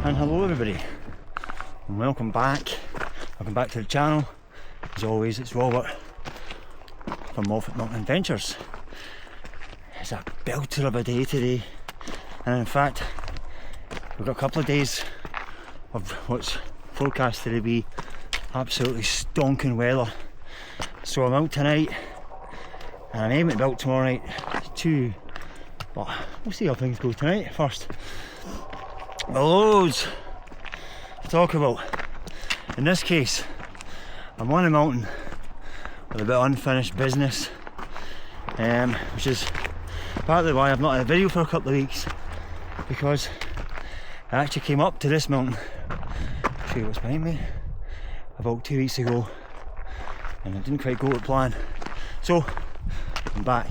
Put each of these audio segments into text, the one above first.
And hello everybody, and welcome back to the channel. As always, it's Robert from Moffat Mountain Adventures. It's a belter of a day today, and in fact we've got a couple of days of what's forecasted to be absolutely stonking weather. So I'm out tonight and I'm aiming to be out tomorrow night too, but we'll see how things go tonight first. Loads to talk about. In this case, I'm on a mountain with a bit of unfinished business, which is partly why I've not had a video for a couple of weeks, because I actually came up to this mountain, I'll show you what's behind me, about 2 weeks ago, and it didn't quite go to plan. So I'm back,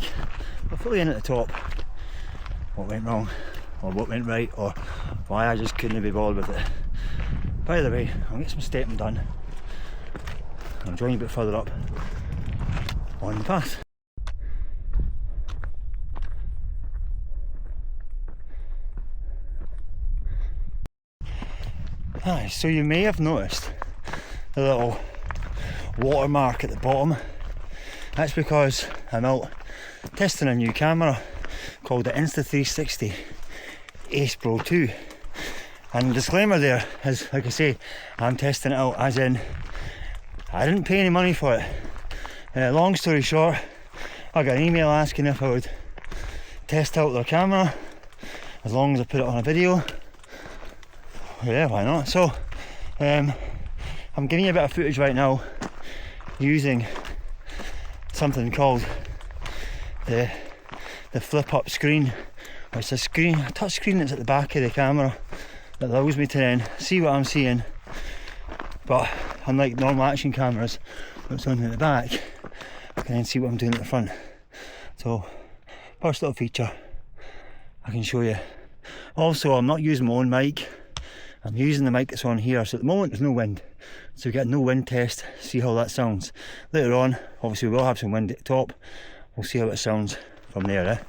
we're fully in at the top. What went wrong, or what went right, or why I just couldn't be bothered with it. By the way, I'll get some stepping done. I'll join you a bit further up on the path. Hi, so you may have noticed the little watermark at the bottom. That's because I'm out testing a new camera called the Insta360 Ace Pro 2. And the disclaimer there is, like I say, I'm testing it out as in I didn't pay any money for it. Long story short, I got an email asking if I would test out their camera as long as I put it on a video. Yeah, why not? So I'm giving you a bit of footage right now using something called the flip up screen, which is a touch screen that's at the back of the camera that allows me to then see what I'm seeing, but unlike normal action cameras that's on at the back, I can then see what I'm doing at the front. So first little feature I can show you. Also, I'm not using my own mic, I'm using the mic that's on here, so at the moment there's no wind, so we get no wind test, see how that sounds. Later on, obviously we will have some wind at the top, we'll see how it sounds from there.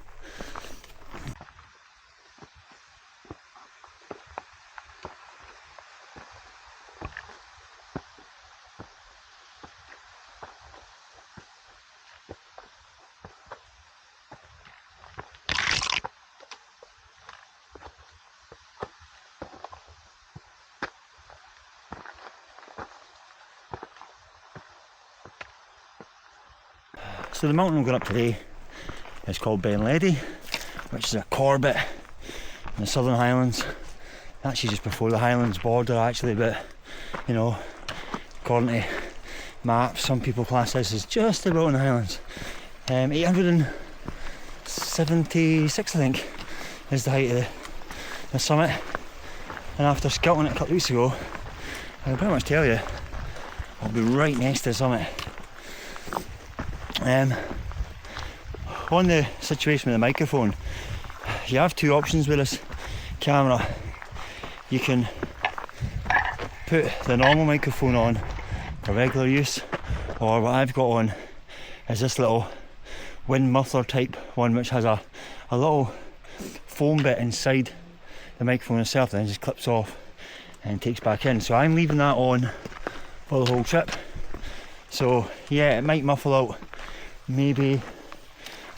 So the mountain we're going up today is called Ben Ledi, which is a Corbett in the Southern Highlands. Actually just before the Highlands border actually, but you know, according to maps, some people class this as just about in the Highlands. 876 I think is the height of the summit, and after scouting it a couple of weeks ago, I can pretty much tell you I'll be right next to the summit. On the situation with the microphone, you have two options with this camera. You can put the normal microphone on for regular use, or what I've got on is this little wind muffler type one, which has a little foam bit inside the microphone itself that then just clips off and takes back in. So I'm leaving that on for the whole trip. So yeah, it might muffle out maybe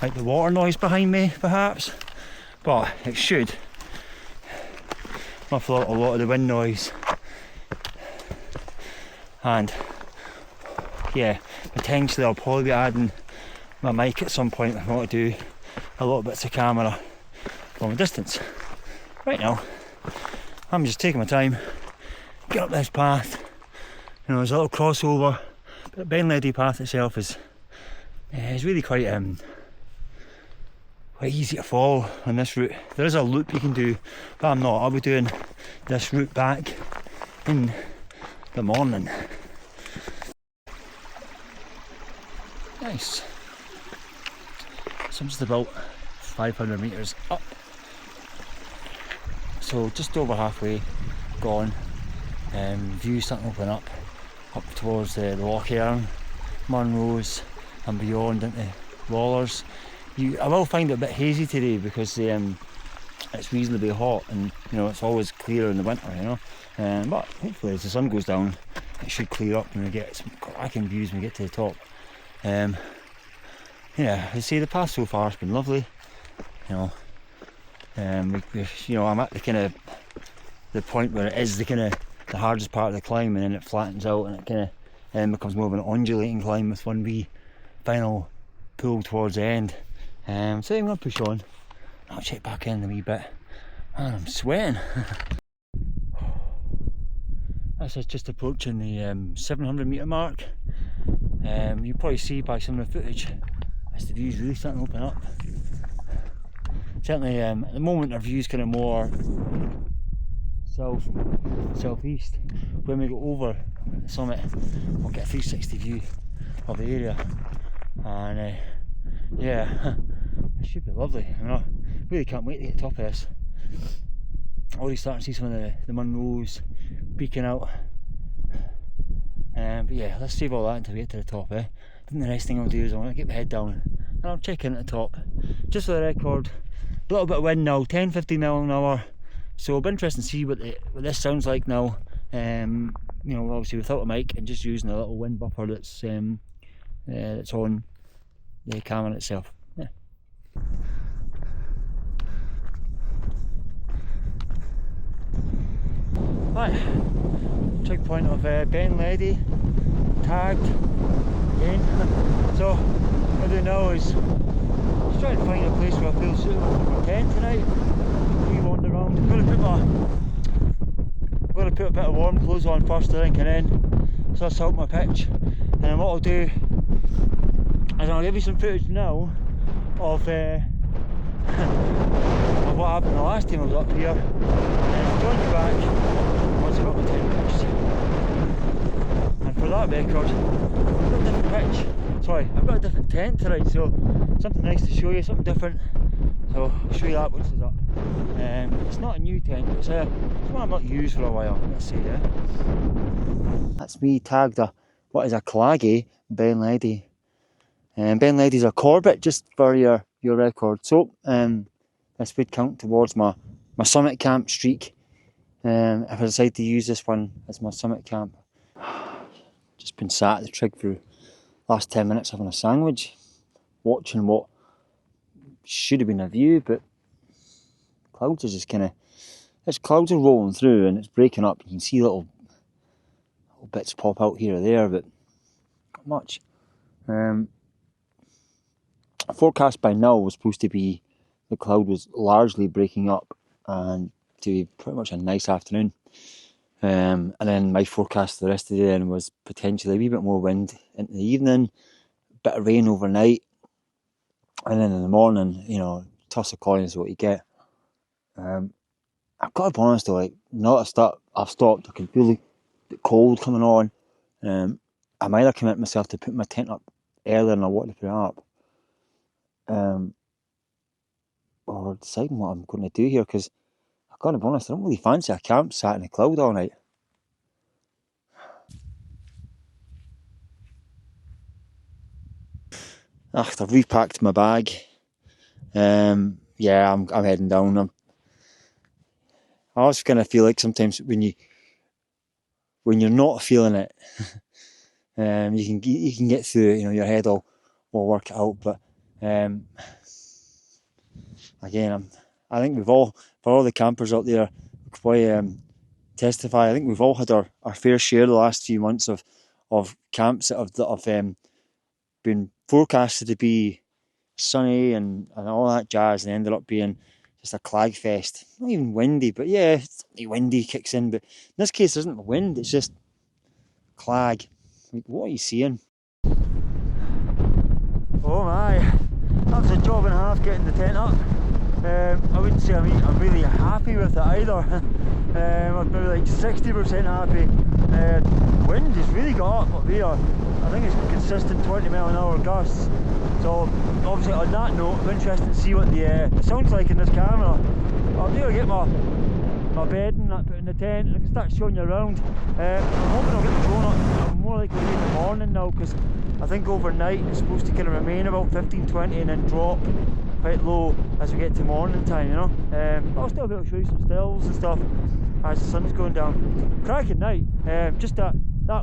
like the water noise behind me perhaps, but it should muffle out a lot of the wind noise. And yeah, potentially I'll probably be adding my mic at some point if I want to do a lot of bits of camera from a distance. Right now I'm just taking my time, get up this path. You know, there's a little crossover, but the Ben Ledi path itself is really quite easy to follow on this route. There is a loop you can do, but I'm not. I'll be doing this route back in the morning. Nice. So I'm just about 500 metres up. So just over halfway gone. View starting to open up towards the Loch Earn, Munros and beyond into Wallers. I will find it a bit hazy today because it's reasonably hot, and you know, it's always clear in the winter, you know. But hopefully as the sun goes down, it should clear up and we get some cracking views when we get to the top. Yeah, I see the path so far has been lovely, you know. You know, I'm at the kind of the point where it is the kind of the hardest part of the climb, and then it flattens out and it kind of becomes more of an undulating climb with one wee final pull towards the end. So I'm gonna push on. I'll check back in a wee bit. Man, I'm sweating. This is just approaching the 700 metre mark. You'll probably see by some of the footage as the view's really starting to open up. Certainly at the moment our view's kind of more southeast. When we go over the summit, we'll get a 360 view of the area, and yeah, it should be lovely. I mean, I really can't wait to get to the top of this. Already starting to see some of the Munros peeking out. But yeah, let's save all that until we get to the top. I think the next thing I'll do is I want to get my head down and I'll check in at the top. Just for the record, a little bit of wind now, 10-15 mile an hour. So it'll be interesting to see what this sounds like now. You know, obviously without a mic and just using a little wind buffer that's on the camera itself. Yeah. Right, checkpoint of Ben Ledi, tagged again. So what I do now is just try to find a place where I feel suitable for my tent tonight. We wander around. I'm going to put a bit of warm clothes on first, I think, and then suss out my pitch. And then what I'll do is I'll give you some footage now of what happened the last time I was up here, and then I'll join you back once I've got my tent pitched. And for that record, I've got a different pitch. Sorry, I've got a different tent tonight, so something nice to show you, something different. So I'll show you that once it's up. It's not a new tent, but it's one I've not used for a while, let's say, yeah. That's me tagged what is a Claggy Ben Ledi. Ben Ledi's a Corbett, just for your record. So this would count towards my summit camp streak. If I decide to use this one as my summit camp. Just been sat at the trig for the last 10 minutes having a sandwich, watching what should have been a view, but clouds are just clouds are rolling through and it's breaking up. You can see little bits pop out here or there, but not much. Forecast by now was supposed to be the cloud was largely breaking up and to be pretty much a nice afternoon. And then my forecast for the rest of the day then was potentially a wee bit more wind into the evening, a bit of rain overnight, and then in the morning, you know, toss a coin is what you get. I've got to be honest though, like, now that I've stopped, I can feel the cold coming on. I might have committed myself to put my tent up earlier than I wanted to put it up. Or deciding what I'm going to do here, because I've got to be honest, I don't really fancy a camp sat in a cloud all night. I've repacked my bag. Yeah, I'm heading down. I always kind of feel like sometimes when you're not feeling it, you can get through it. You know, your head will work it out. But again, I think we've all, for all the campers out there, could probably testify. I think we've all had our fair share the last few months of camps that have been forecasted to be sunny and all that jazz, and ended up being just a clag fest. Not even windy, but yeah, windy kicks in. But in this case, there isn't wind; it's just clag. Like, what are you seeing? Oh my, that was a job and a half getting the tent up. I wouldn't say I'm really happy with it either. I'm maybe like 60% happy. Wind has really got up here. I think it's consistent 20 mile an hour gusts. So obviously on that note, I'm interested to see what the sounds like in this camera. I'll be able to get my bed and that put in the tent and I can start showing you around. I'm hoping I'll get the drone up. I'm more likely to be in the morning now, because I think overnight it's supposed to kind of remain about 15-20 and then drop quite low as we get to morning time, you know. But I'll still be able to show you some stills and stuff as the sun's going down. Cracking night. Just that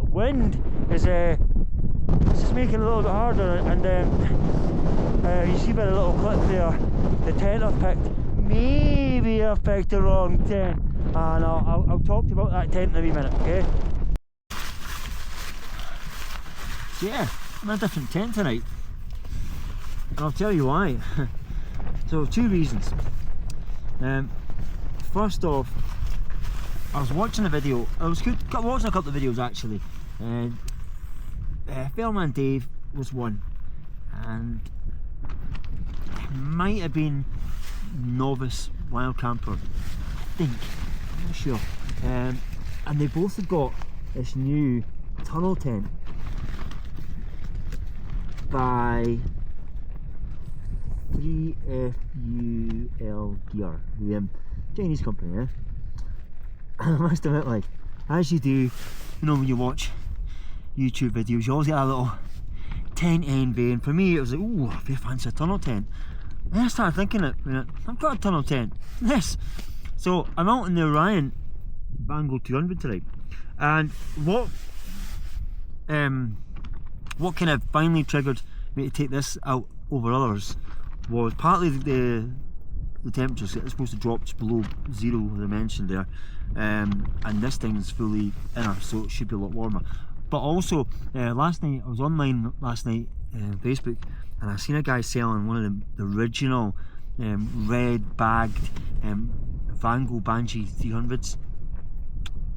wind is just making it a little bit harder, and you see by the little clip there, the tent I've picked. Maybe I've picked the wrong tent, and I'll talk to you about that tent in a wee minute, okay? So yeah, I'm in a different tent tonight, and I'll tell you why. So 2 reasons. First off, I was watching a video. I was watching a couple of videos actually. Fairman Dave was one, and it might have been Novice Wild Camper, I think, I'm not sure. And they both have got this new tunnel tent by 3FUL Gear, the Chinese company, eh? And I must admit, like, as you do, you know, when you watch YouTube videos, you always get a little tent envy, and for me it was like, ooh, I fancy a tunnel tent. And then I started thinking it, I've got a tunnel tent, yes. So I'm out in the Orion Vango 200 tonight, and what kind of finally triggered me to take this out over others was partly the temperatures. It's supposed to drop just below 0, as I mentioned there, and this thing is fully inner, so it should be a lot warmer. But also, last night, I was online last night on Facebook, and I seen a guy selling one of the original red bagged Vango Banshee 300s,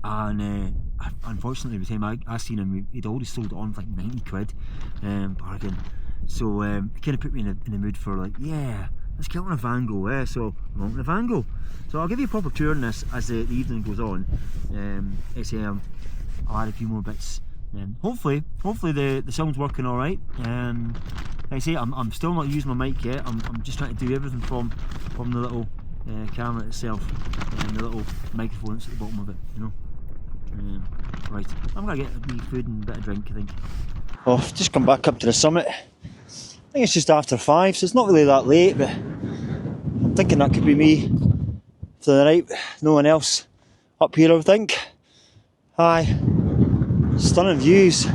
and unfortunately by the time I seen him, he'd already sold it on for like 90 quid, bargain. So it kind of put me in the mood for like, yeah, let's get on a Vango, so I'm on a Vango. So I'll give you a proper tour on this as the evening goes on. I'll add a few more bits. Hopefully the sound's working all right. Like I say, I'm still not using my mic yet. I'm just trying to do everything from the little camera itself and the little microphone that's at the bottom of it, you know. Right, I'm gonna get a wee food and a bit of drink, I think. Oh, I've just come back up to the summit. I think it's just after 5, so it's not really that late, but I'm thinking that could be me for the night. No one else up here, I would think. Hi. Stunning views.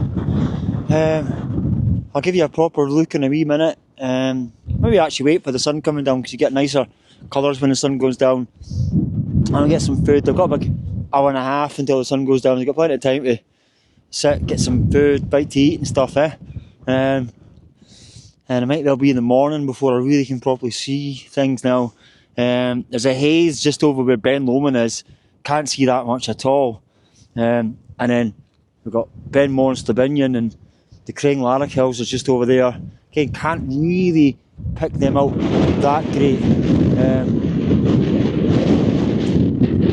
I'll give you a proper look in a wee minute. Maybe actually wait for the sun coming down, because you get nicer colours when the sun goes down. And I'll get some food. I've got about an hour and a half until the sun goes down. I've got plenty of time to sit, get some food, bite to eat and stuff, and it might well be in the morning before I really can properly see things now. There's a haze just over where Ben Lomond is. Can't see that much at all. And then we've got Ben Ledi and the Crane Larrick Hills is just over there. Okay, can't really pick them out that great.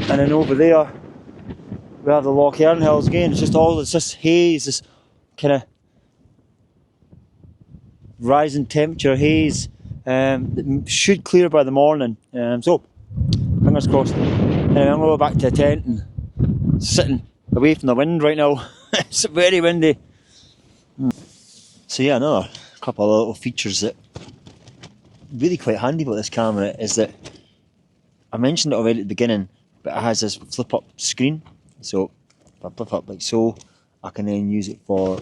And then over there we have the Loch Earn Hills again. It's just haze, this kind of rising temperature haze. That should clear by the morning. So fingers crossed. Anyway, I'm going to go back to the tent and sitting away from the wind right now. It's very windy. So yeah, another couple of little features that really quite handy about this camera is that I mentioned it already at the beginning, but it has this flip up screen. So if I flip up like so, I can then use it for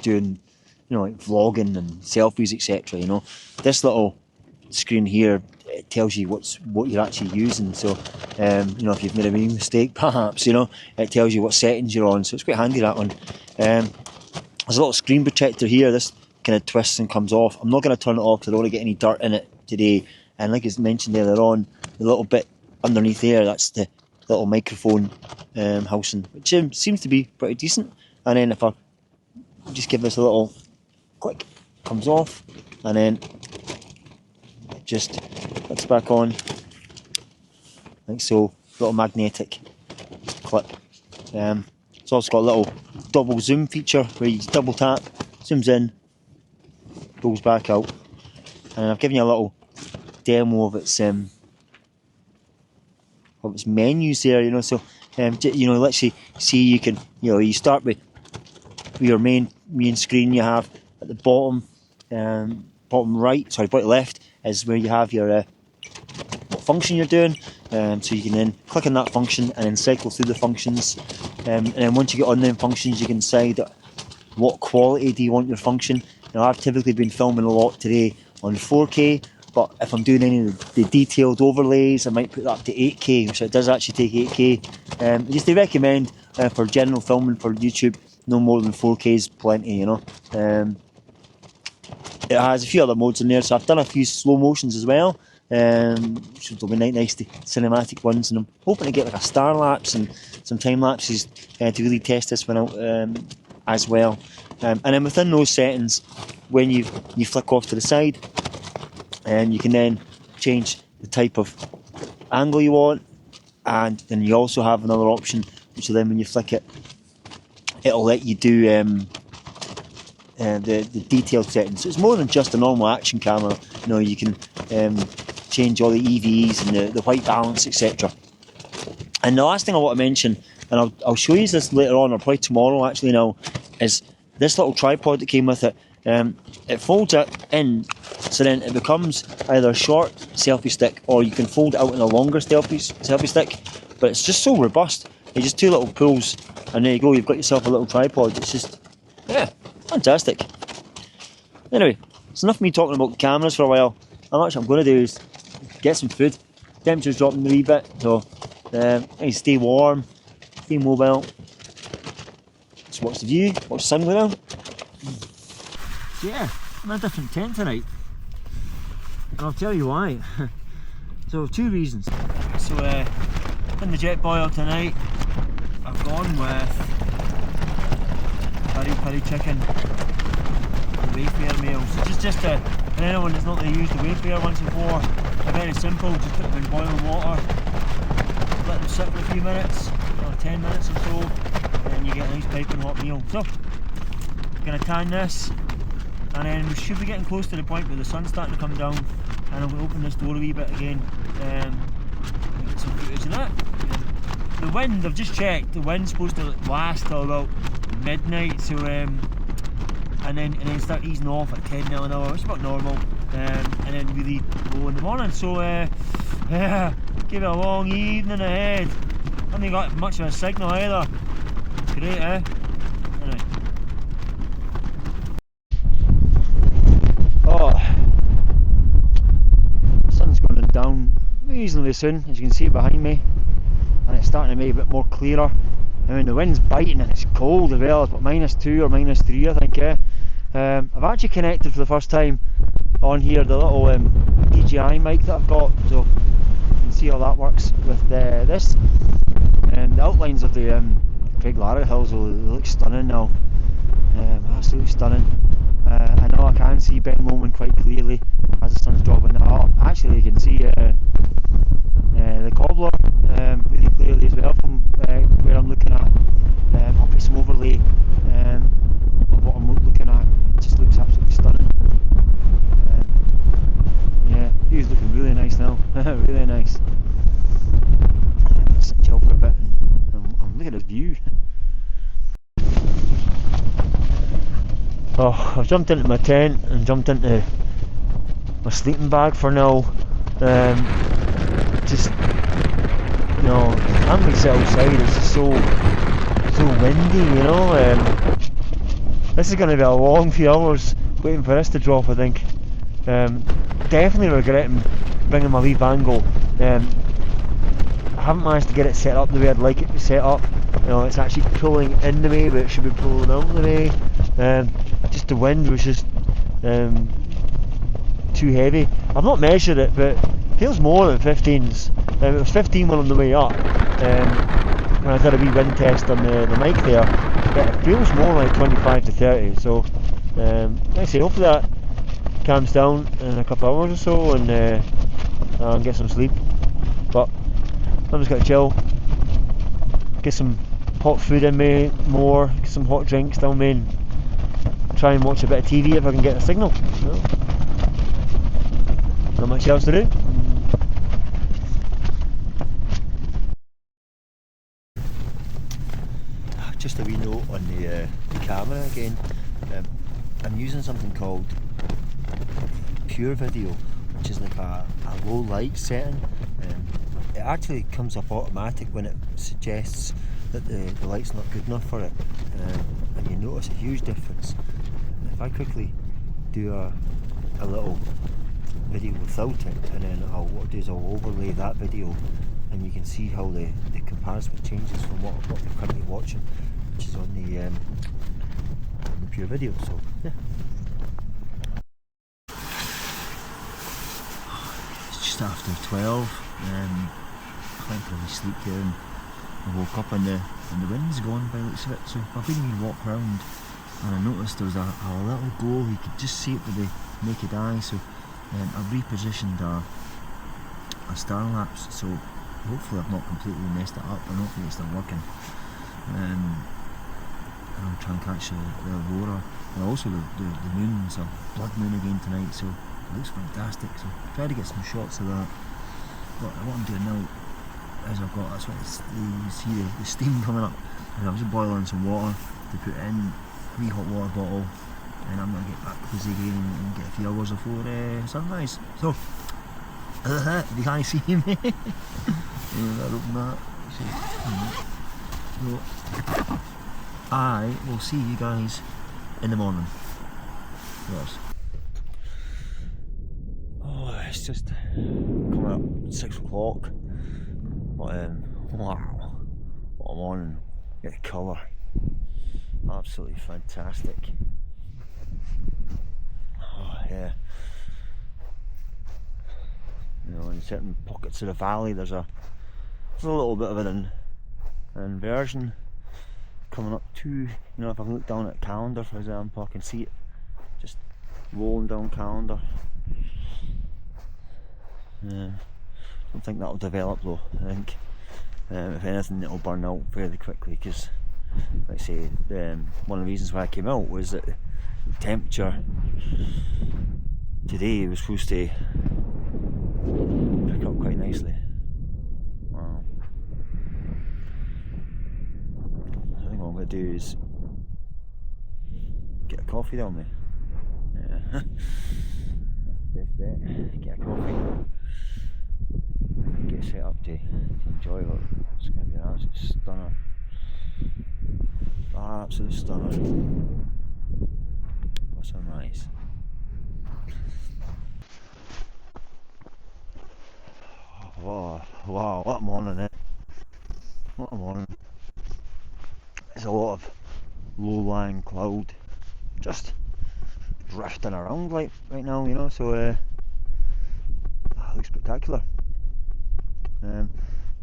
doing, you know, like vlogging and selfies, etc. You know, this little screen here, it tells you what you're actually using. So you know, if you've made a wee mistake, perhaps, you know, it tells you what settings you're on. So it's quite handy, that one. There's a little screen protector here. This kind of twists and comes off. I'm not going to turn it off because I don't want to get any dirt in it today. And like I mentioned earlier on, the little bit underneath there, that's the little microphone housing, which seems to be pretty decent. And then if I just give this a little click, comes off, and then it just puts back on like so. Little magnetic clip. It's also got a little double zoom feature where you just double tap, zooms in, goes back out. And I've given you a little demo of its menus there, you know. So you know, let's see, you can, you know, you start with your main screen you have at the bottom. bottom left is where you have your what function you're doing. So you can then click on that function and then cycle through the functions. And then once you get on them functions, you can decide what quality do you want your function. Now, I've typically been filming a lot today on 4K, but if I'm doing any of the detailed overlays, I might put that up to 8K, which it does actually take 8K. Just they recommend for general filming for YouTube, no more than 4K is plenty, you know. It has a few other modes in there, so I've done a few slow motions as well, which will be nice to cinematic ones, and I'm hoping to get like a star lapse and some time lapses to really test this one out as well. And then within those settings, when you flick off to the side, and you can then change the type of angle you want, and then you also have another option, which then when you flick it, it'll let you do the detailed settings. So it's more than just a normal action camera. You know, you can change all the EVs and the white balance, etc. And the last thing I want to mention, and I'll show you this later on, or probably tomorrow actually now, is this little tripod that came with it. It folds it in, so then it becomes either a short selfie stick, or you can fold it out in a longer selfie stick. But it's just so robust. It's just two little pulls, and there you go. You've got yourself a little tripod. It's just, yeah, fantastic. Anyway, it's enough of me talking about cameras for a while. How much I'm going to do is get some food. Temperature's dropping a wee bit, so stay warm, stay mobile. Just watch the view, watch the sun go down. Yeah, I'm in a different tent tonight, and I'll tell you why. So, two reasons. So, in the jet boil tonight, I've gone with peri chicken and Wayfare meals. So just for anyone that's not used the Wayfare ones before, they're very simple. Just put them in boiling water, let them sit for a few minutes, 10 minutes or so, and then you get a nice piping hot meal. So, I'm going to tan this, and then we should be getting close to the point where the sun's starting to come down, and I'm going to open this door a wee bit again and get some footage of that. The wind, I've just checked, the wind's supposed to last till about midnight, so and then start easing off at 10 mile an hour, which is about normal, and then really low in the morning. So yeah, give it a long evening ahead. I haven't got much of a signal either. Great, eh? Anyway. Oh, the sun's going down reasonably soon, as you can see behind me, and it's starting to make a bit more clearer. I mean, the wind's biting and it's cold as well. It's about -2 or -3, I think. I've actually connected for the first time on here the little DJI mic that I've got, so you can see how that works with this. And the outlines of the Craig Larry Hills will look stunning now. Absolutely stunning. I know I can see Ben Lomond quite clearly as the sun's dropping now. Actually, you can see the cobbler really clearly as well from where I'm looking at. I'll put some overlay of what I'm looking at. It just looks absolutely stunning. Yeah, view's looking really nice now. Really nice. Let's sit and chill for a bit and look at this view. Oh, I've jumped into my tent and jumped into my sleeping bag for now. Just, you know, I can't really sit outside. It's just so windy, you know. This is going to be a long few hours waiting for this to drop, I think. Definitely regretting bringing my wee Vango. I haven't managed to get it set up the way I'd like it to set up. You know, it's actually pulling into me, but it should be pulling out of me. Just the wind was just too heavy. I've not measured it, but it feels more than 15s. It was 15 when on the way up, when I did a wee wind test on the mic there, but it feels more like 25 to 30, so like I say, hopefully that calms down in a couple of hours or so, and I'll get some sleep. But I'm just going to chill, get some hot food in me more, get some hot drinks down me, and try and watch a bit of TV if I can get a signal. You know? Not much else to do. Just a wee note on the camera again. I'm using something called pure video, which is like a low light setting. It actually comes up automatic when it suggests that the light's not good enough for it, and you notice a huge difference. If I quickly do a little video without it, and then what I'll do is I'll overlay that video, and you can see how the comparison changes from what you're currently watching, which is on the pure video. So yeah. It's just after 12. I went for a wee sleep there, and I woke up and the wind's gone by the looks of it. So I've been a walk around, and I noticed there was a little glow. You could just see it with the naked eye. So I've repositioned a star lapse, so hopefully I've not completely messed it up, and hopefully it's still working. And I'll try and catch the aurora, and also the moon's a blood moon again tonight, so it looks fantastic. So try to get some shots of that. But what I'm doing now is that's what you see the steam coming up, and I'm just boiling some water to put in a wee hot water bottle, and I'm going to get back cozy again and get a few hours before sunrise. So, if you can't see me, I'll open that. So, I will see you guys in the morning. Yes. Oh, it's just coming up 6 o'clock. But wow, what a morning. Get the colour. Absolutely fantastic. Oh yeah. You know, in certain pockets of the valley there's a little bit of an inversion coming up to, you know, if I can look down at the calendar for example, I can see it just rolling down calendar. I don't think that'll develop though. I think if anything it'll burn out fairly quickly, because like I say, one of the reasons why I came out was that the temperature today was supposed to pick up quite nicely. Wow. I think what I'm going to do is get a coffee down me. Yeah. Best bet, get a coffee, get set up to enjoy it. It's going to be an absolute stunner. Absolute stunner. For sunrise. Oh, wow, what a morning, What a morning. There's a lot of low-lying cloud just drifting around like right now, you know, so it looks spectacular. I'm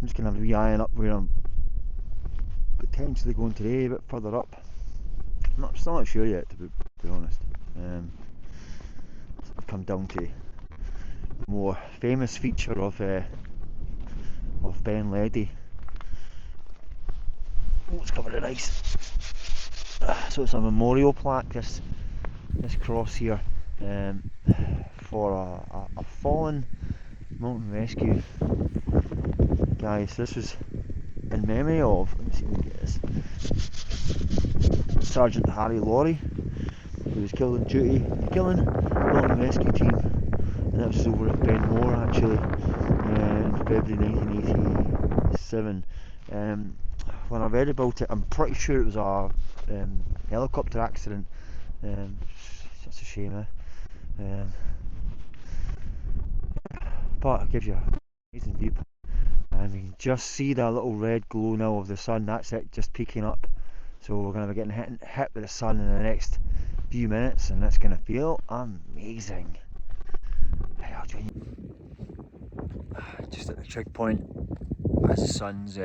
just going to have a wee eyeing up where I'm potentially going today, a bit further up. I'm still not sure yet, to be honest. I've come down to the more famous feature of Ben Ledi. Oh, it's covered in ice. So it's a memorial plaque, this cross here, for a fallen mountain rescue guys. This was in memory of, let me see if we can get this, Sergeant Harry Laurie, who was killed on duty, killing mountain rescue team, and that was over at Ben actually, in February 1987. When I read about it, I'm pretty sure it was a helicopter accident. That's a shame, but it gives you an amazing view, and you can just see that little red glow now of the sun. That's it, just peeking up. So we're going to be getting hit with the sun in the next few minutes, and that's going to feel amazing. Just at the trig point, as the sun's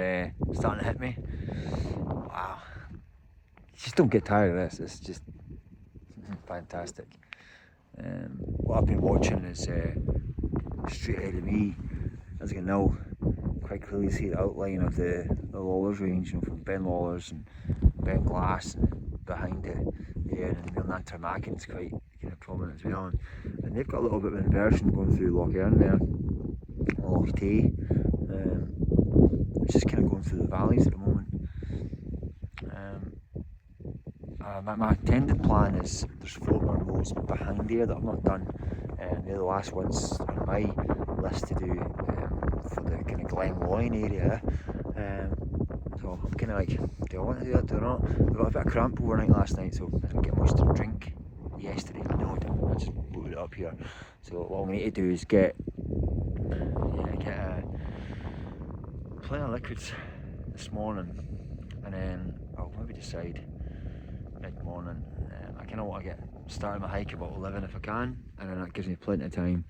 starting to hit me. Wow, just don't get tired of this. It's just fantastic. What I've been watching is straight ahead of me, as you can now quite clearly see the outline of the Lawlers range, you know, from Ben Lawlers and Ben Glass, and behind it there, and Milnan Tarmakin's quite kind of prominent as well, and they've got a little bit of an inversion going through Loch Earn there, Loch Tay, which is kind of going through the valleys at the moment. My intended plan is there's 4 burn rows behind here that I've not done, they're the last ones on my list to do for the kind of Glen Lyon area. So I'm kind of like, do I want to do that, do I not? I got a bit of cramp overnight last night, so I didn't get much to drink yesterday. No, I didn't. I just loaded it up here. So what I'm going to do is get plenty of liquids this morning, and then I'll maybe decide mid-morning. I kind of want to get started my hike about 11 if I can, and then that gives me plenty of time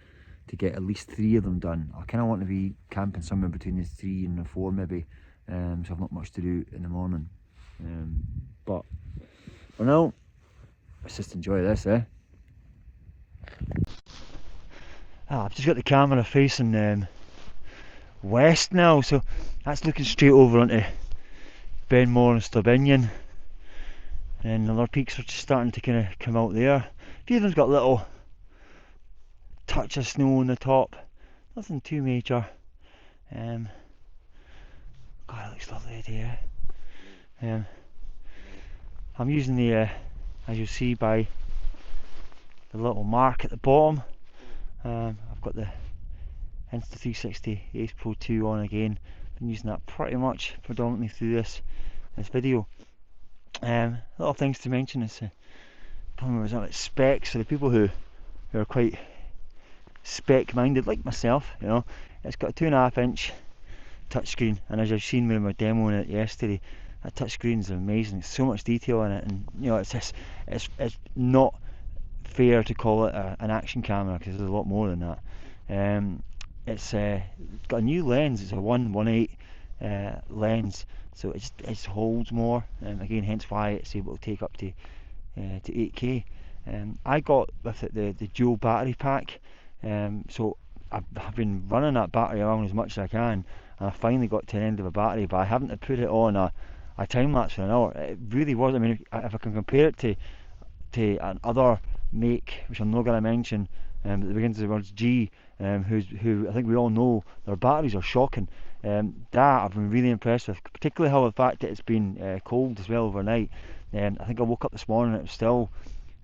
to get at least 3 of them done. I kind of want to be camping somewhere between the 3 and the 4 maybe, so I've not much to do in the morning. But for now, let's just enjoy this, eh? I've just got the camera facing west now, so that's looking straight over onto Ben Ledi, and the other peaks are just starting to kind of come out there. A few of them's got little touch of snow on the top, nothing too major. God, it looks lovely today. I'm using the, as you'll see by the little mark at the bottom, I've got the Insta360 Ace Pro 2 on again. Been using that pretty much predominantly through this video. Little things to mention is like specs for the people who are quite spec minded like myself. You know, it's got a 2.5 inch touchscreen, and as I've seen when we were demoing it yesterday, that touchscreen is amazing. There's so much detail in it, and you know, it's not fair to call it an action camera because there's a lot more than that. It's got a new lens. It's a 1.18 lens, so it just holds more. Again, hence why it's able to take up to 8K. I got with it the dual battery pack, so I've been running that battery around as much as I can, and I finally got to the end of a battery, but I haven't put it on a time lapse for an hour. It really was. I mean, if I can compare it to another make, which I'm not going to mention, that begins with the words G, who I think we all know their batteries are shocking. That I've been really impressed with, particularly how the fact that it's been cold as well overnight. I think I woke up this morning, it was still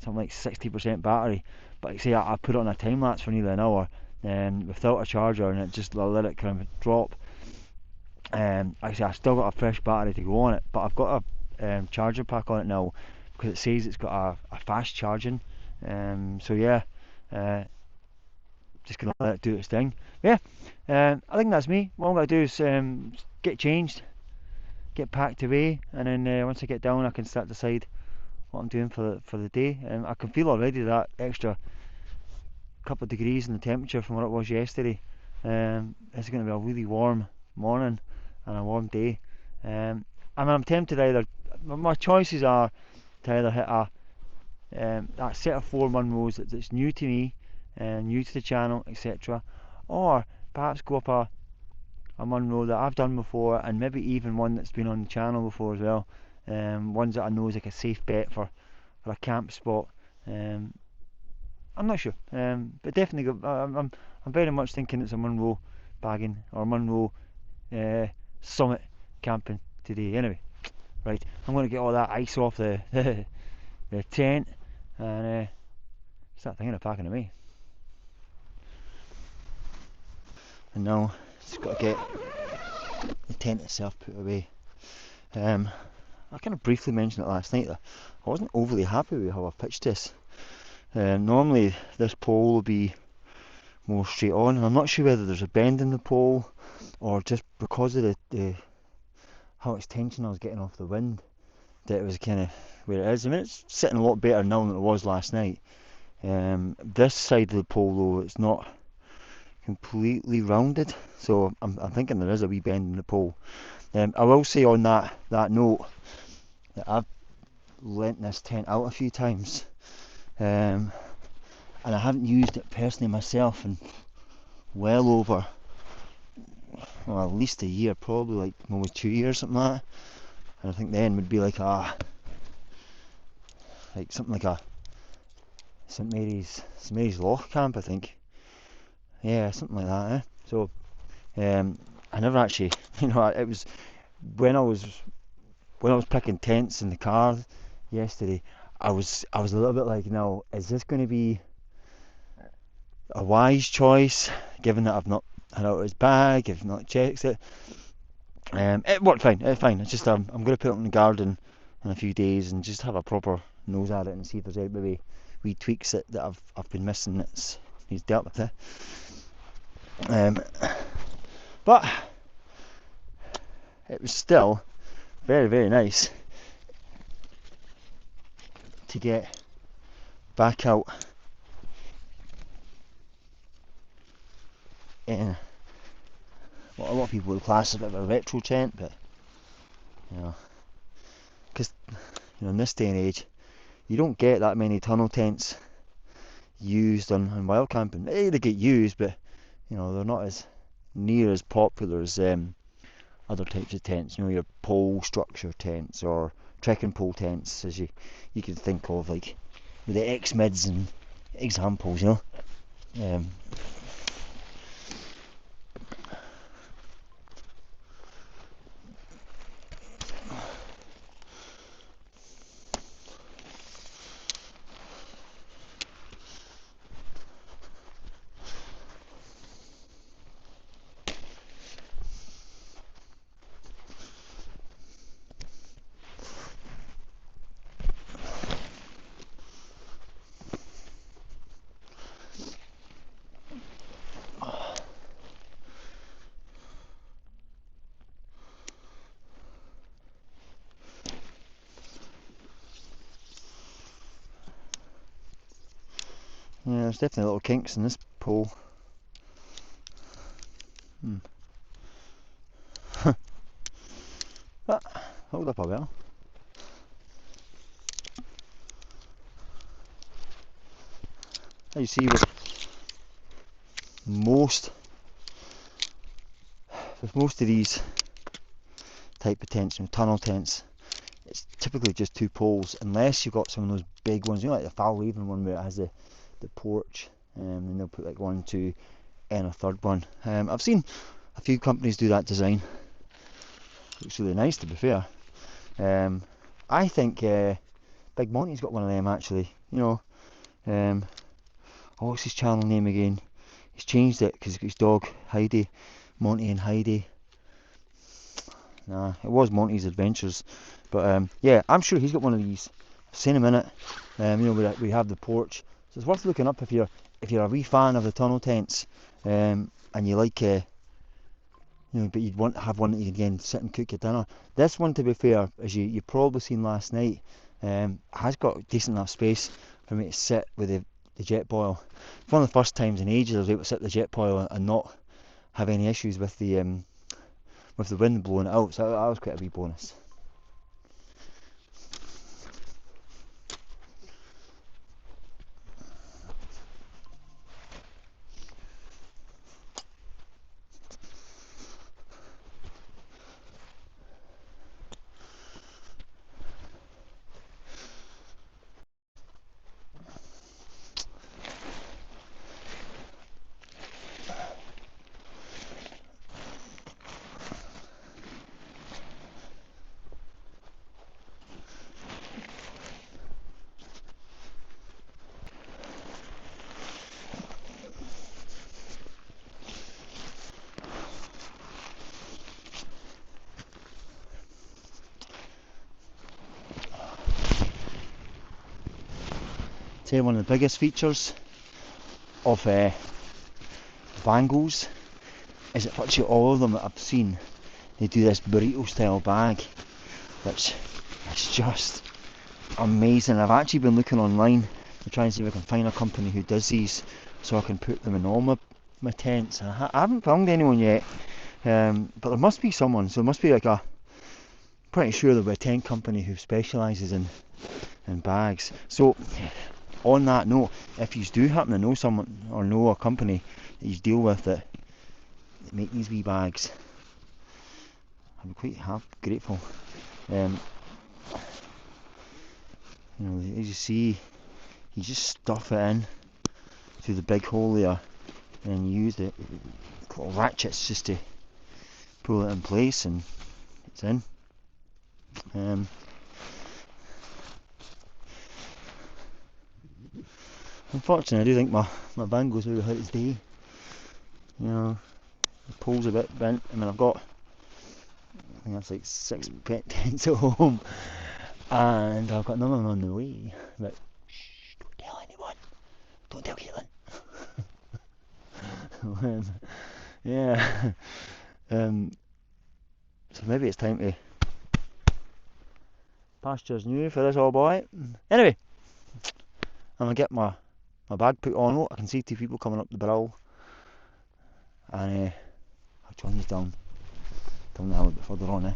something like 60% battery, but like I say, I put it on a time lapse for nearly an hour without a charger, and it just let it kind of drop. Like I say, I've still got a fresh battery to go on it, but I've got a charger pack on it now because it says it's got a fast charging. So yeah, just gonna let it do its thing. Yeah, I think that's me. What I'm gonna do is get changed, get packed away, and then once I get down, I can start to decide what I'm doing for the day. I can feel already that extra couple of degrees in the temperature from what it was yesterday. It's going to be a really warm morning and a warm day. And I'm tempted either. My choices are to either hit that set of 4 Munros that's new to me, new to the channel, etc., or perhaps go up a Munro that I've done before, and maybe even one that's been on the channel before as well. Ones that I know is like a safe bet for a camp spot. I'm not sure, but definitely I'm very much thinking it's a Munro bagging or Munro summit camping today. Anyway, right, I'm going to get all that ice off the the tent and start thinking of packing away. And now just got to get the tent itself put away. I kind of briefly mentioned it last night that I wasn't overly happy with how I pitched this. Normally this pole will be more straight on, and I'm not sure whether there's a bend in the pole or just because of the how much tension I was getting off the wind that it was kind of where it is. I mean, it's sitting a lot better now than it was last night. This side of the pole though, it's not completely rounded, so I'm thinking there is a wee bend in the pole. I will say on that note that I've lent this tent out a few times, and I haven't used it personally myself in well over, well, at least a year, probably like almost 2 years, something like that. And I think then would be like something like a St Mary's Loch camp, I think. Yeah, something like that. So I never actually, it was when I was picking tents in the car yesterday, I was a little bit like, now is this going to be a wise choice, given that I've not had it out of his bag, I've not checked it. It worked fine. It's fine. It's just I'm going to put it in the garden in a few days and just have a proper nose at it and see if there's any maybe wee tweaks that I've been missing. He's dealt with it. But it was still very, very nice to get back out in what a lot of people would class as a bit of a retro tent, but you know, because in this day and age you don't get that many tunnel tents used on wild camping. They get used, but they're not as near as popular as other types of tents. Your pole structure tents or trekking pole tents, as you can think of, like with the X-mids and examples. Yeah, there's definitely little kinks in this pole. But hold up a while. As you see, with most of these type of tents, tunnel tents, it's typically just two poles, unless you've got some of those big ones, like the Falraven one where it has the porch, and they'll put like 1, 2 and a third one. I've seen a few companies do that design. Looks really nice, to be fair. I think Big Monty's got one of them actually. What's his channel name again? He's changed it because his dog Heidi, Monty and Heidi. Nah, it was Monty's Adventures, but yeah, I'm sure he's got one of these. I've seen him in it. We have the porch, so it's worth looking up if you're a wee fan of the tunnel tents, and you like but you'd want to have one that you can sit and cook your dinner. This one, to be fair, as you probably seen last night, has got decent enough space for me to sit with the jet boil. It's one of the first times in ages I was able to sit with the jet boil and not have any issues with the wind blowing it out, so that was quite a wee bonus. Say one of the biggest features of Vangos is that virtually all of them that I've seen, they do this burrito style bag, which is just amazing. I've actually been looking online to try and see if I can find a company who does these so I can put them in all my tents. I haven't found anyone yet, but there must be someone. So there must be pretty sure there'll be a tent company who specialises in bags. So on that note, if you do happen to know someone or know a company that you deal with that make these wee bags, I'm quite grateful. As you see, you just stuff it in through the big hole there, and you use the little ratchets just to pull it in place, and it's in. Unfortunately, I do think my Vango's maybe hit its day. You know, the pole's a bit bent. I mean, I've got, I think that's like 6 pet tents at home, and I've got another one on the way. But shh, don't tell anyone. Don't tell Caitlin. Yeah. So maybe it's time to pastures new for this old boy. Anyway, I'm gonna get my bag put on. Look, I can see 2 people coming up the barrel, and I'll join you down the hill a bit further on.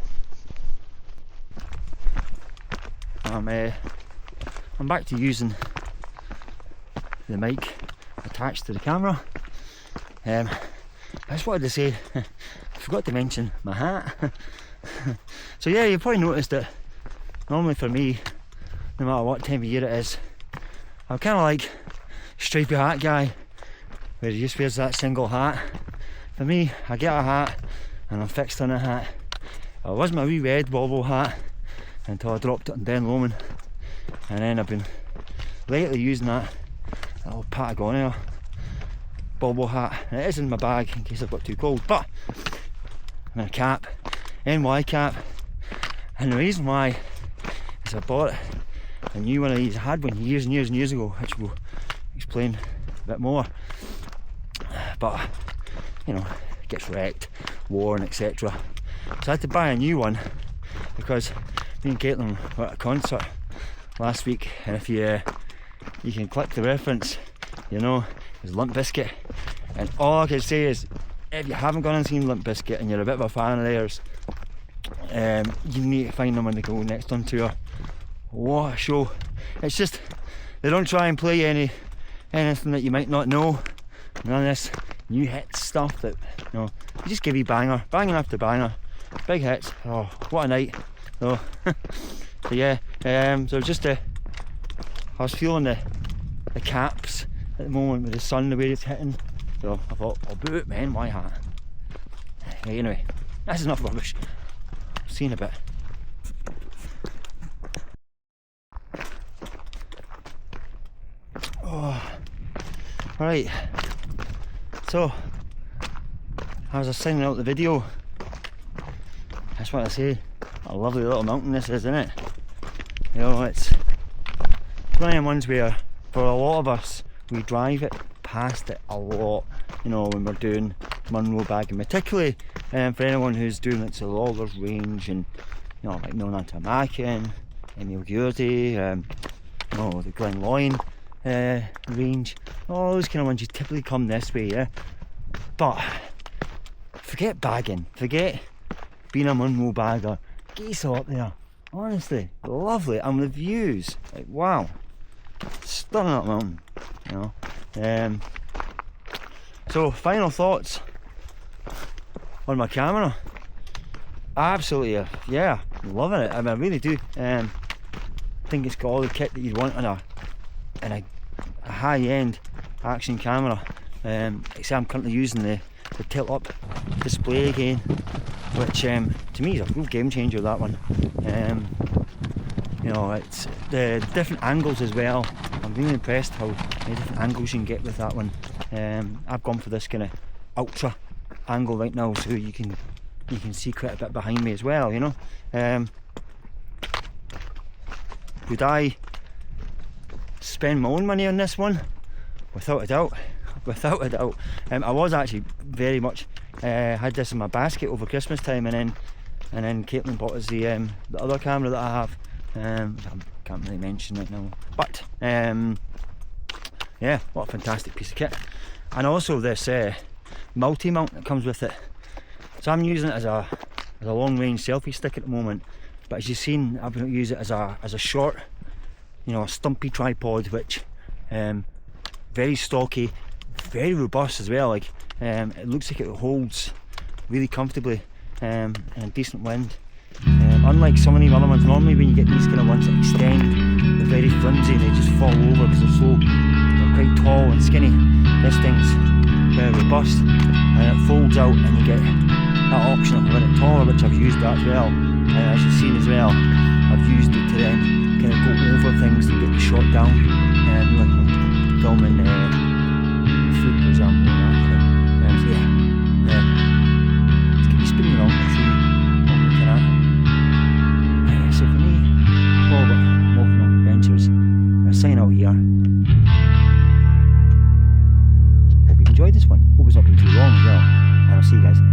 I'm back to using the mic attached to the camera. I just wanted to say, I forgot to mention my hat. So yeah, you probably noticed that normally for me, no matter what time of year it is, I'm kind of like stripy hat guy, where he just wears that single hat. For me, I get a hat and I'm fixed on a hat. It was my wee red Volvo hat until I dropped it in Ben Lomond, and then I've been lately using that little Patagonia Volvo hat. And it is in my bag in case I've got too cold, but and a cap, NY cap, and the reason why is I bought a new one of these. I had one years and years and years ago, which we'll explain a bit more, but you know, it gets wrecked, worn, etc. So I had to buy a new one because me and Caitlin were at a concert last week, and if you can click the reference, you know, it's Limp Bizkit, and all I can say is, if you haven't gone and seen Limp Bizkit and you're a bit of a fan of theirs, you need to find them when they go next on tour. What a show. It's just, they don't try and play anything that you might not know, none of this new hit stuff that, you know, they just give you banger after banger, big hits. Oh, what a night though. So yeah, so just I was feeling the caps at the moment with the sun, the way it's hitting, so I thought, I'll boot it, man, why hat? Anyway, that's enough rubbish. See you in a bit. Oh, right, so as I was signing out the video, I just want to say a lovely little mountain this is, isn't it? You know, it's one of them ones where for a lot of us we drive it past it a lot, you know, when we're doing Munro bagging, particularly for anyone who's doing like the Loggers range, and you know, like Milnantamakin, Emil Gurdy, you know, the Glenloyne range, all those kind of ones, you typically come this way, yeah. But forget bagging, forget being a Munro bagger, get yourself up there, honestly, lovely, and the views, like wow, stunning up mountain, you know. So final thoughts on my camera. Absolutely, yeah, loving it. I mean, I really do. Think it's got all the kit that you'd want in a high-end action camera. Except I'm currently using the tilt-up display again, which to me is a real game changer, that one. You know, it's the different angles as well. I'm really impressed how many different angles you can get with that one. I've gone for this kind of ultra angle right now, so you can see quite a bit behind me as well, you know. Would I spend my own money on this one? Without a doubt. I was actually very much had this in my basket over Christmas time, and then Caitlin bought us the other camera that I have. I can't really mention it now, but yeah, what a fantastic piece of kit. And also this multi-mount that comes with it. So I'm using it as a long range selfie stick at the moment, but as you've seen, I've been using it as a short, you know, a stumpy tripod, which very stocky, very robust as well. Like it looks like it holds really comfortably in a decent wind. Unlike some of the other ones, normally when you get these kind of ones that extend, they're very flimsy, they just fall over because they're quite tall and skinny. This thing's very robust and it folds out, and you get that option of having it taller, which I've used that as well. And as you've seen as well, I've used it to then kind of go over things and get the shot down, like filming food, for example, and that. So yeah, let's keep you spinning along and see what we're looking at. So for me, all about Walking On Adventures, I'll sign out here. Hope you enjoyed this one. Hope it's not been too long as well. And I'll see you guys